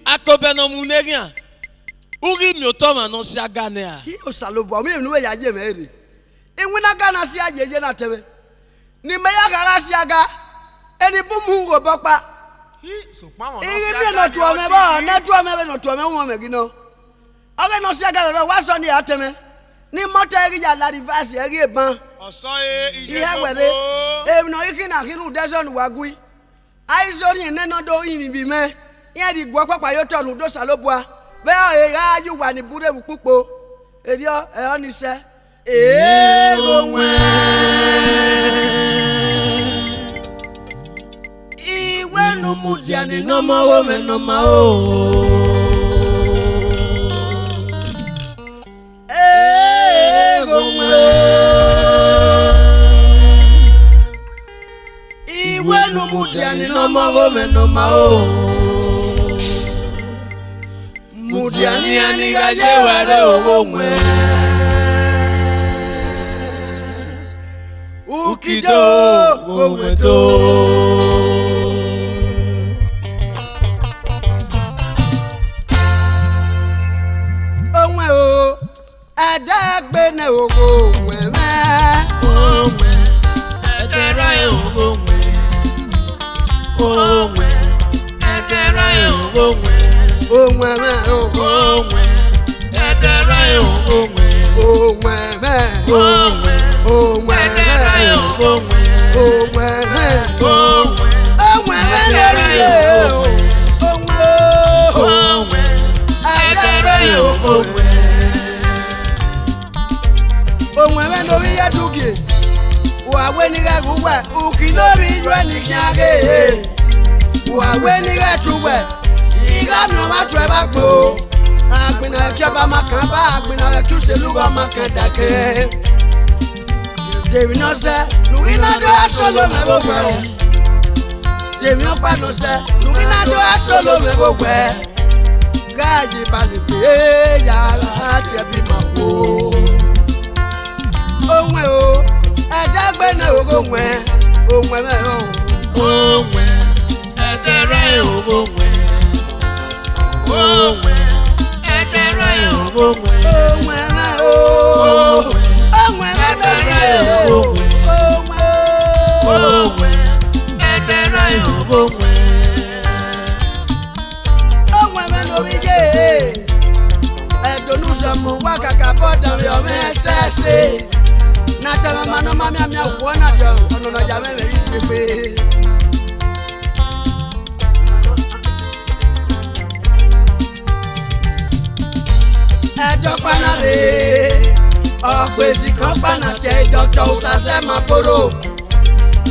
Akobeghian. Uri mi otoma no si agane. He osalobo mi enu ya je meri. Enwina gana si ajeje na tebe. Ni meya gara si aga. Eni bumu go bopa. So pa won. Iri no to me ba, na to me be no to me won me gino. Oge no si aga lo wa so ni ateme. Ni moto eri ya la reverse eri eban. Oso ije wele. E no ikina kinu desert wagui. Aizori neno do yin bi me. Yen di gwo papa yo to do salobua. Be o ya yu wa ni bure pupo. Eri o e oni se. Ego nwe. Iwe no mudiani no mo me no ma o. Ego nwe. Iwe no mudiani no mo me no ma o. Mudiani ani gaje wale owo nwe. Ukido gomwedo. Onwe o adagbe na ogo nwe me. Onwe edera ogo nwe. Onwe edera ogo nwe. Onwe me onwe edera ogo nwe. Onwe me Onwe onwe edera ogo nwe. onwe me Onwe onwe me lori o. onwe edera ogo nwe. Onwe me lori ya dugi. Wa we ni ga gugwa ukilori ywe ni kiage. Wa we ni ga tuwe. Iga mi ma tu e ba gbo. Agbina ki ba makan ba agbina ki se lugo makan dake. Devi no se luina do asolo me bo gbe. Devi o pa no se luina do asolo me bo gbe. Gaji ba le pe ya ati e bi ma wo. Onwe o adagbe na ogo nwe. Onwe me o. Onwe edera ogo nwe. Onwe edera ogo nwe. Onwe me o. Onwe me no ri o. Onwe Onwe edera ogo nwe. onwe me no ri je. Edonu zamu wakaka boda mi o me sese. Na tama mano mami ami awo na do. Ono na ja me me isi pe. Ejo panare ogbesi kan pana te doctor usase maporo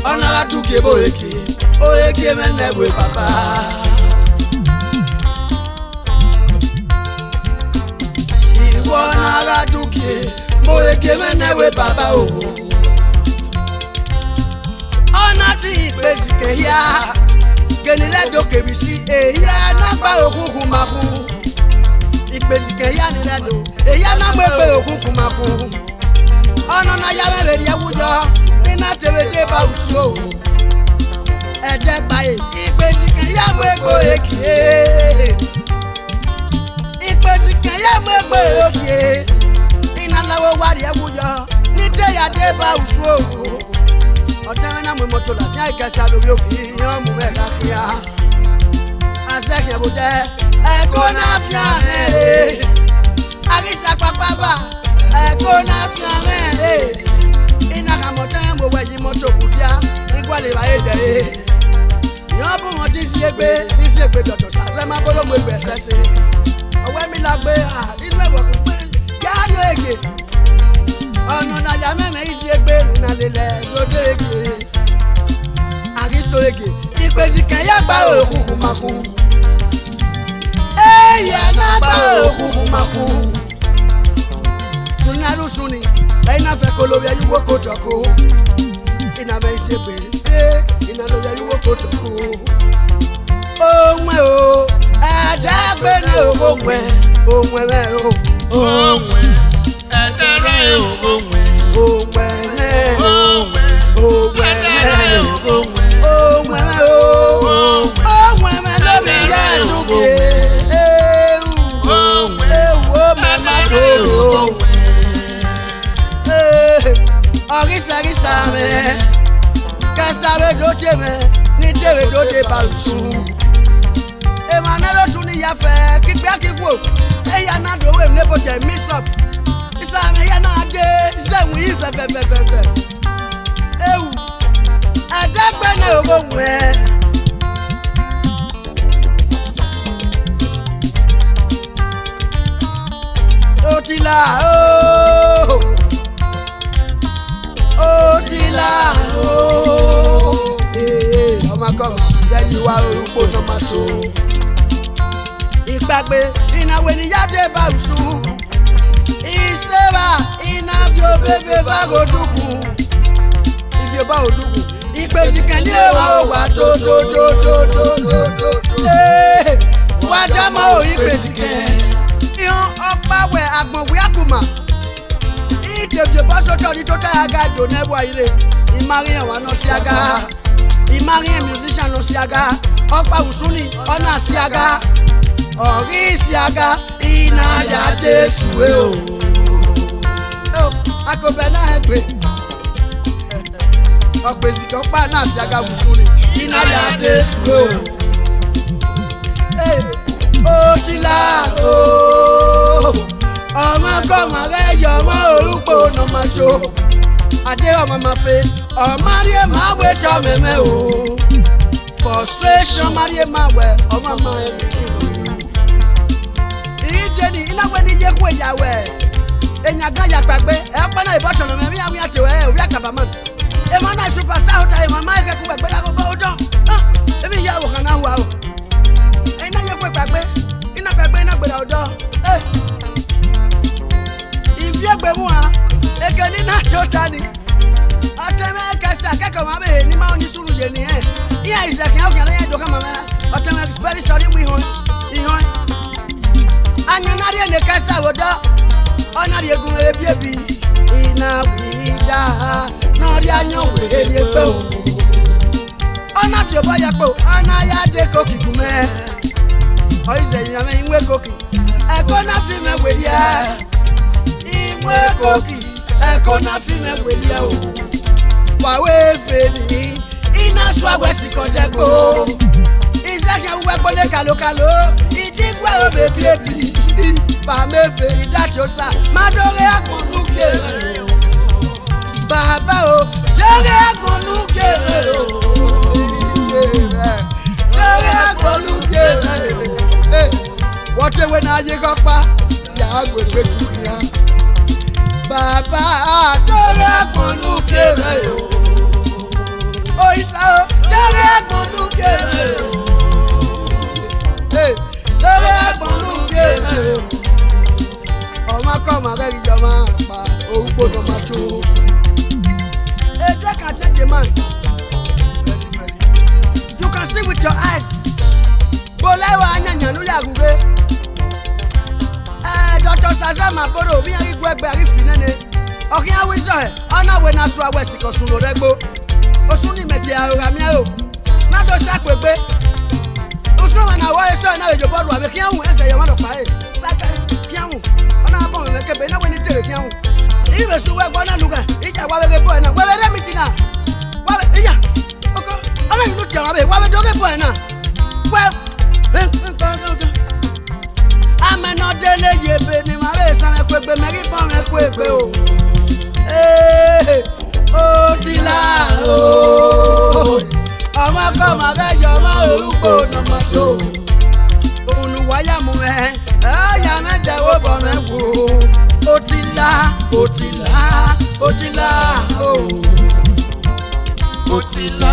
ona la duke boeke me newe papa iwo na la duke boeke me newe papa o ona ti igbesi ke ya genile doke bisi eya na pa okugun maku Igbesike ya ni ledo eya na gbegbe okunkun maku ona na ya mebe ri ewujo ni na tewede ba uso ede gbaye igbesike ya gbegbo eke igbesike ya gbegbo oke ina lawo wa ri ewujo ni te ya de ba uso ote na mo moto la ya ikesa lori oke yan mu me la kia Azekye bude eko na fiane Arisa papaba eko na fiane Ina kamote mo weji moto budia Igwale ba ede Yon bu mo ti siegbe dodo sa ma bolo mo egbe sese Owe mi la gbe inu ebo pe yari ege Ono na ya meme isiegbe na lele sode ege Ariso ege Igbesike ya gba okunkun maku Eya na gba okunkun maku Nuna rusuni Ina fe kolobi ayuwo kotoko Ina me isegbe Ina lobi ayuwo kotoko Onwe o Adagbe na ogonwe Onwe me o Onwe edera ogo nwe. Onwe me Onwe edera ogo nwe. Onwe me o Onwe me lobi ya dèrè dòde bàlùsùn. Emmanuel tún ní yàfẹ́ kíkpé kíkwò ẹ̀yà náà dòwé nébòtẹ̀ mix-up. Ìsàmì ẹ̀yà náà dé ìsẹ̀mù yìí fẹ̀fẹ̀fẹ̀fẹ̀. Ewu ẹ̀dẹ́gbẹ́ náà owó wẹ̀. Otila ooo, Otila ooo, ọmọ akọ́mọ lẹ́yìn wa orúkọ tomato. Ìgbàgbé ìnáwó ènìyàdé bá sùn. Ìṣèwà iná bí o bébè bá gòdùkù. Ibi o bá òdùkù. Ìpèsè kẹ́ni ẹ̀wà ó wà dòdòdòdòdòdò. Wà á dá mọ́ òyìn pèsè kẹ́. Ìhàn ọ̀pá wẹ̀ àgbọ̀nwé àkùmà. Ìdèbí bọ́sọ̀tọ̀ ní tó táyà ga dò nẹ́bù ayire. Ìmárin ẹ̀wà náà sí aga. Ìmárin musician náà sí aga. Ọ̀pá wùsùnì ọ̀nà sí aga. Ọ̀rí sí aga. Iná yàté sùwé o. Akọ̀bẹ̀ náà ẹ̀ gbé. Ọ̀pẹ̀sì kan pa náà sí aga wùsùnì. Iná yàté sùwé o. Otila ooo, ọmọ kọ́mọ rẹ̀ yọ ọmọ orúkọ nọmọjọ. Adé ọmọ máa fẹ́, ọmọ rí ẹ̀ máa wẹ̀ tọ́ mẹ́mẹ́ o. Frustration máa rí ẹ̀ máa wẹ̀, ọmọ máa ẹ̀ rí kìlọ̀. Ìdè ni iná wẹ̀ ní yẹ́kú ìyàwó ẹ̀. Èèyàn gan yàgbàgbé, ẹ̀ pẹ́ náà ìbọ̀tọ̀ lọ́mọ ẹ̀mí àwọn àti ẹ̀ òwúrọ̀ kàbàmọ́. Èèmọ̀ náà superstar ọ̀tá èèmọ̀ máa ń kẹ́kọ̀ọ́ gbẹ̀gbẹ́ lágbo bá ó dán. Èmi ìyá àwòrán náà wà o. Iná yẹ fún ìgbàgbé, iná gbàgbé iná gbèrà ọ̀dọ́. Ìfi ẹgbẹ́ mú wa, èké ní náà tó ta ni. Ọ̀tẹ̀mẹ̀ kẹsì akẹ́kọ̀ọ́ máa bèèrè ní máa ń ní sùúrù yé ni ẹ̀. Ìyá ìṣẹ̀kì ẹ̀ òkè ẹ̀yẹ́ ìdókà màmá. Ọ̀tẹ̀mẹ̀ bẹ́ẹ̀ni sọ̀rí wí ìhàn. Anyanari ẹ̀ ní kẹsì àwòdọ́. Ọ̀nàrí egun ebi. Iná wì dá. Nọ́ọ̀rí anyọ̀ wèrè ní ẹgbẹ́ o. Ọ̀nà fi òbọ̀ yẹ pé ọ̀nà ayá dé kókì gùn mẹ́. Ọ̀yìnzẹ̀ ìyàmẹ́ ìwé kókì. Ẹ̀kọ́ náà fi mẹ́wèé ẹ̀. Ìwé kókì. Ẹ̀kọ́ náà fi mẹ́wèé ẹ̀ o. Wàwé fèlì. Iná sọ àwẹ̀sì kan dẹ́gbò. Ìṣẹ́kẹ̀ wúwẹ́ gbọ́lé kàlókàló. Ìdígbò ẹ̀rọ bèbí èbì. Bàmẹ́fẹ̀ ìdájọ́ sá. Mádọ́rẹ́ àgbọ̀nú kéré o. Bàbá o. Dọ́rẹ́ àgbọ̀nú kéré o. Dọ́rẹ́ àgbọ̀nú kéré o. Wọ́n tẹ́wé náà yé kọ́pá. Yàrá gbègbè kùnìyà. Bàbá dọ́rẹ́ àgbọ̀nú kéré o. Òyìṣà o. Dọ́rẹ́ àgbọ̀nú kéré o. Dọ́rẹ́ àgbọ̀nú kéré o. Ọmọ kọ́mọ rẹ̀ yíyọ máa pa orúkọ nọmọ tó. Ejẹ́ can take a man. You can see with your eyes. Bọ́láwọ̀ anyanyàn ló yàgùré. Dr. Sazam Aboro bí yẹn igbó ẹgbẹ́ àrífì nẹ́nẹ́. Ọ̀kìn awísọ̀ ẹ̀ ọ̀nà òwe náà sọ àwẹ̀ sìkọ̀ sùn lò rẹ́gbó. Oṣù ní mẹ̀tì àròrà mi ẹ̀rọ. Mádò sàpègbè. Oṣù wọn náà wọ́ ẹ̀ṣọ́ náà èjò bọ́ọ̀lù àbí kí ẹ̀hún ẹ̀sẹ̀ yẹ̀ wọ́n lọ pààyè. Sákẹ́ kí ẹ̀hún ọ̀nà àbọ̀ mẹ̀mẹ̀ kébè náà wọ́n ní tèrè kí ẹ̀hún. Ìwé sùn wẹ́gbọ́n náà lùgà ìjà wáwẹ́rẹ́ bọ̀ ẹ̀ náà wẹ́wẹ́rẹ́ mi ti náà. Wáwẹ́ ìyá ọkọ ọ̀nà ìlú tẹ̀ wọ́n bẹ̀ wáwẹ́ dọ́gẹ́ bọ̀ ẹ̀ náà. Amẹ́nọ́délé yebe ni màá bẹ̀ sàn ẹ̀kọ́ ẹgbẹ́ mẹ́rin fún ẹ̀kọ́ ẹgbẹ́ o. Otila ooo. Ọmọ kọ́ màá bẹ̀ yọ ọmọ orúkọ nọmọ tó. Olùwáyà mú ẹ, ẹ̀yà mẹ́tẹ̀wó bọ̀ mẹ́wò. Otila, Otila, Otila ooo. Otila,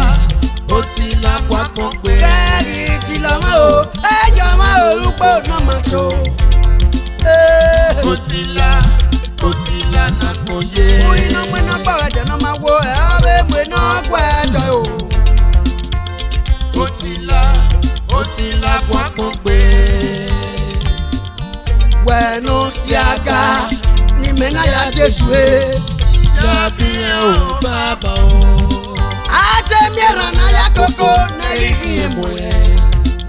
Otila kwakọ̀ gbé. Kẹ́rì ti lọ́mọ o, ẹ̀yọ ọmọ orúkọ nọmọ tó. Otila, Otila na kò yé. Oyin náà pé náà gbọ́rọ̀ ẹ̀jẹ̀ náà máa wo ẹ̀ ọ́ bẹ́ẹ̀ pé náà gbọ́ ẹ̀dọ̀ o. Otila, Otila kwakọ̀ gbé. Wẹ̀nu sí aga ni mẹ́nà yà dé sùé. Yàbí ẹ̀ ò bàbá o. Àtẹ̀mí ẹ̀rọ náà yà kókó náà yí kí n mú ẹ̀.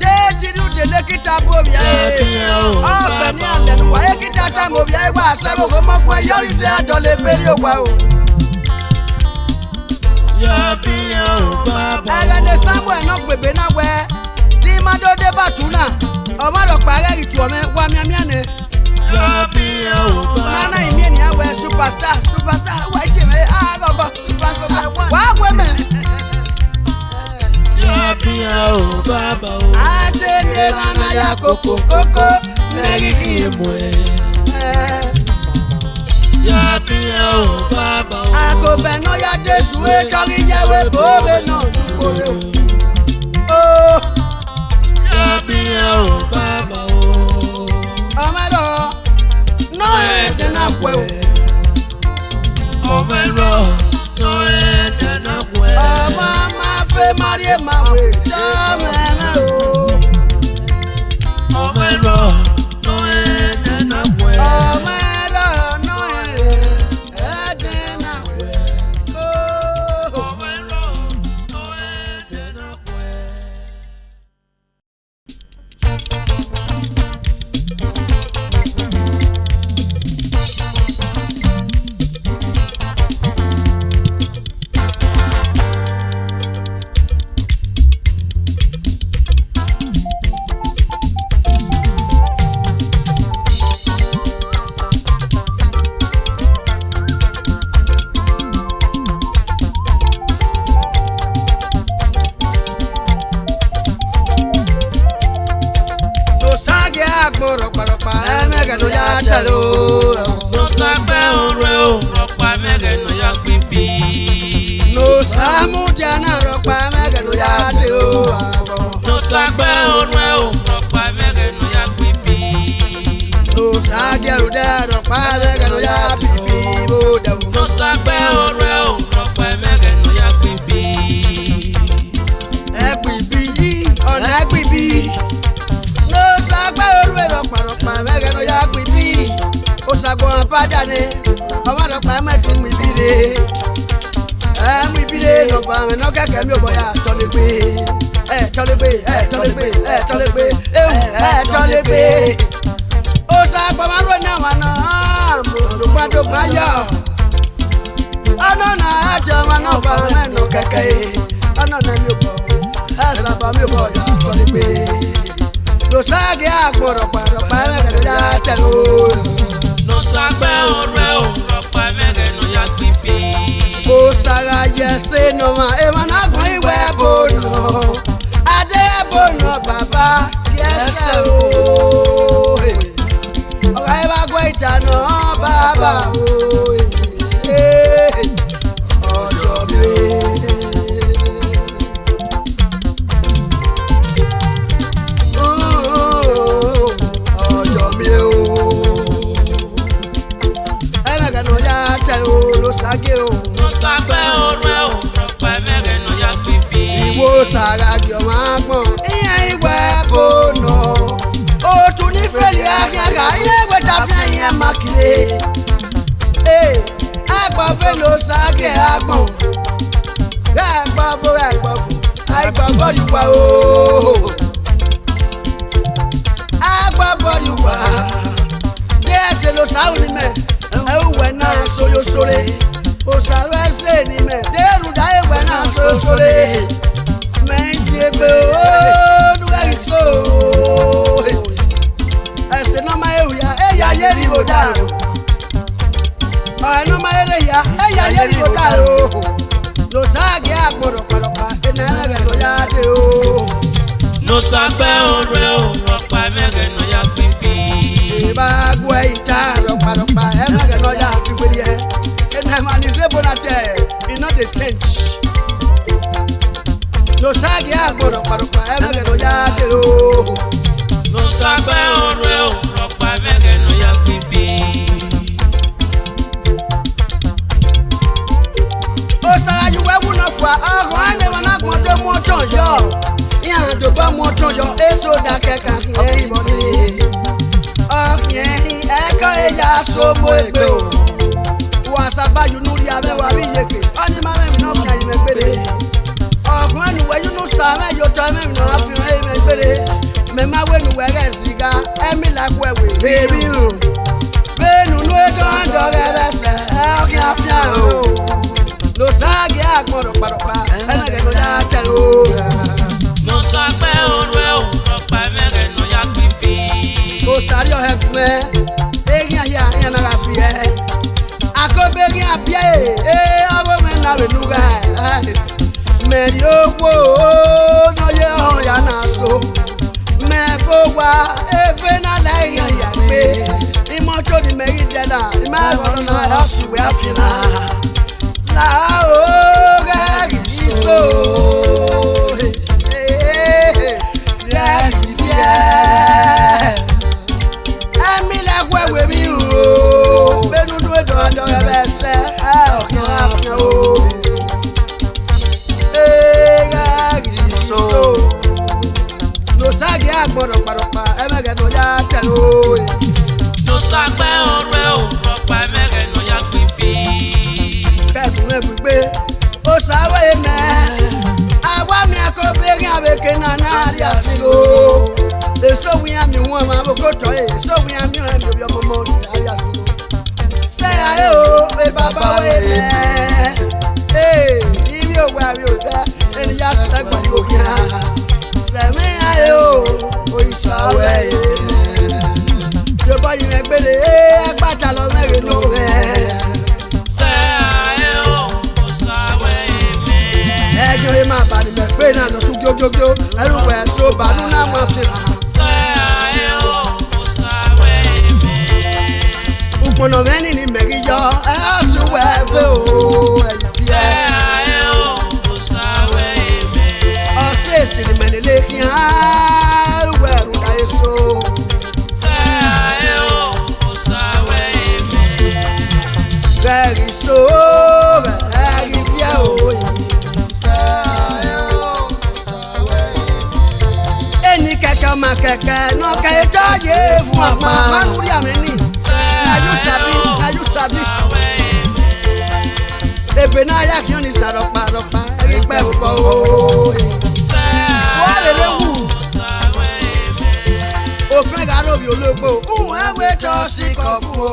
Déètì ní òdèlé kíta bóbi ẹ̀. Ọ̀pẹ̀ ní alẹ́ nù wáyé kíta tá mòbí ẹ̀ wá sẹ́wọ̀n kó mọ́kún ẹ̀ yọrí sí àdọ́lé péré òwà o. ẹlẹ́ni samuel náà gbèbè náà wẹ̀ tí madode batuna ọmọdé parẹ́ ìtù ọmọ wa miamia ni. nana ìmí ènìyàn wẹ̀ superstar wà á ti mẹ́ àgọ́gọ́ wà á wẹ̀ mẹ́. àtẹ̀lé nana ya kókó mẹ́rin kì í mú ẹ. Akobẹ náà ya Jésù ètòrí yẹwé bóbe náà dúkòrè o. Ọmọdé náà ẹ̀jẹ̀ náà pẹ̀ o. Ọmọ máa fẹ́ Máríà máa wè tó mẹ́mẹ́ o. agbọ̀dọ̀ padọ̀pa ẹ̀mẹ̀rẹ̀ ló yá tẹ̀lé o. Mo sọ pé olú ẹ̀ ò rọpa ẹ̀mẹ̀rẹ̀ ló yá pípé. O sáré ọ̀hẹ́ fún ẹ eyín ayé àyàn náà fi ẹ. Akobeghian abíyá ẹ̀ ọ̀rọ̀ mẹ́ta rẹ̀ nù rẹ̀ mẹ́rin owó n'oye ọ̀hún yà náà so. Mẹ́kó wa efe náà lẹ́yìn àyà pé ìmọ̀tò ni mẹ́rin jẹ́ náà ìmọ̀ náà yà sùwé àfihàn. Láò rẹ̀ ìṣó rẹ̀ ìfẹ́. Ẹ̀mí lẹ́kọ̀ọ́ ẹ̀wẹ̀ mi o, gbẹ́dúdú ìdọ̀dọ̀ rẹ̀ bẹ̀ sẹ́ ọ̀kan àfihàn o. Rẹ̀ ìṣó lọ́sàgì àgbọ̀dọ̀ padọ̀pa ẹ̀mẹ̀rẹ̀ ló yá tẹ̀lé o. Mo sọ pé olú ẹ̀ ò rọpa ẹ̀mẹ̀rẹ̀ ló yá pípé. Kẹ́kùn ẹ̀gbùgbé ó sáwé mẹ́ àwa mi Akobeghian abeke náà náà rí àsìlò èso wíyá mi wọ́n máa bó kó tọ́ ẹ̀ èso wíyá mi wọ́n mi ò bí ọmọ mọ́ rí àsìlò. Ṣé ayé o ẹ bàbá wé mẹ́ ìwé òwe àrí òdá ènìyàn sẹ́gbọ̀n yóò yá sẹ̀mí ayé o òyìṣàwẹ̀ yorùbá yìí rẹ̀ gbélé ẹgbàjà lọ mẹ́rin ló rẹ̀. Ẹjọ́ yìí máa bàdì mẹ́ pé náà lọ tún jójójó ẹrù wẹ̀ tó bàdú náà máa fi hàn. Òpònà mẹ́rin ni mẹ́rin yọ ẹ á tún wẹ̀ fẹ́ o ẹ̀yìn fi ẹ́. Ọ̀sẹ̀ èsì ni mẹ́rin lé kí á wẹ̀ ẹ̀rù dáyé so. Rẹ̀rì so rẹ̀rì fi ẹ́ o yìí. Ẹni kẹ̀kẹ́ ọmọ kẹ̀kẹ́ náà kẹ́ tó yé fún àpá mánú rí àmì ní. Ayú sàbí. Èbè náà yá kí wọ́n ní sàrọ̀pá ẹ̀rí pẹ́ púpọ̀ o. Wọ́n lè léwu. Òfin gàdó bí ológbò. Ẹ̀wé tó sí kọ̀ fún o.